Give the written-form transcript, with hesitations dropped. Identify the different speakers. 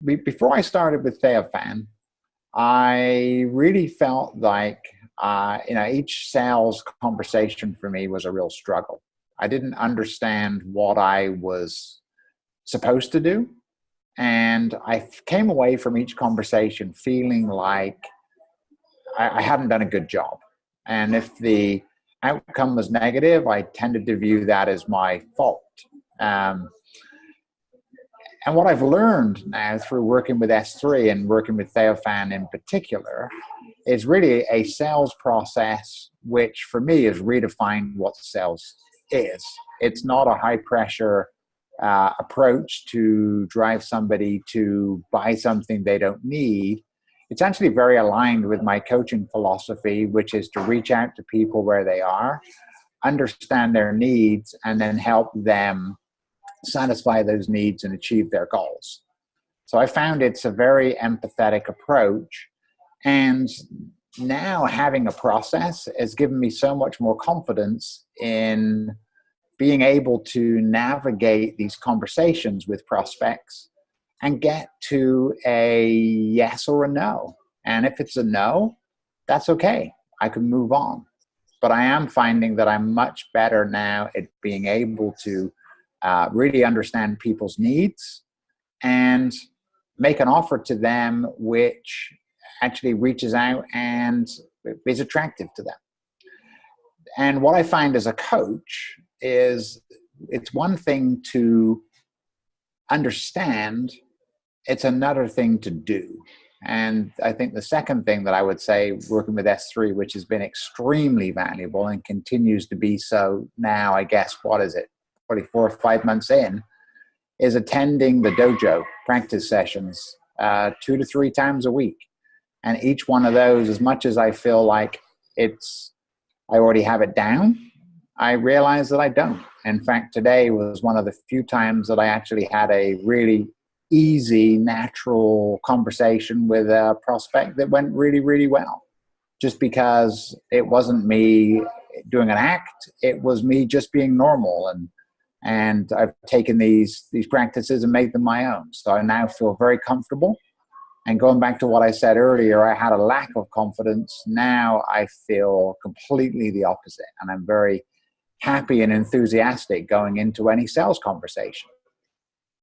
Speaker 1: before I started with Theophan, I really felt like each sales conversation for me was a real struggle. I didn't understand what I was supposed to do, and I came away from each conversation feeling like I hadn't done a good job. And if the outcome was negative, I tended to view that as my fault. Um, and what I've learned now through working with S3 and working with Theophan in particular is really a sales process, which for me is redefined what sales is. It's not a high pressure approach to drive somebody to buy something they don't need. It's actually very aligned with my coaching philosophy, which is to reach out to people where they are, understand their needs, and then help them satisfy those needs and achieve their goals. So I found it's a very empathetic approach. And now having a process has given me so much more confidence in being able to navigate these conversations with prospects and get to a yes or a no. And if it's a no, that's okay. I can move on. But I am finding that I'm much better now at being able to really understand people's needs and make an offer to them which actually reaches out and is attractive to them. And what I find as a coach is it's one thing to understand, it's another thing to do. And I think the second thing that I would say, working with S3, which has been extremely valuable and continues to be so now, I guess, what is it, probably 4 or 5 months in, is attending the dojo practice sessions 2 to 3 times a week. And each one of those, as much as I feel like I already have it down, I realize that I don't. In fact, today was one of the few times that I actually had a really easy, natural conversation with a prospect that went really, really well. Just because it wasn't me doing an act, it was me just being normal. And I've taken these practices and made them my own. So I now feel very comfortable. And going back to what I said earlier, I had a lack of confidence. Now I feel completely the opposite. And I'm very happy and enthusiastic going into any sales conversation.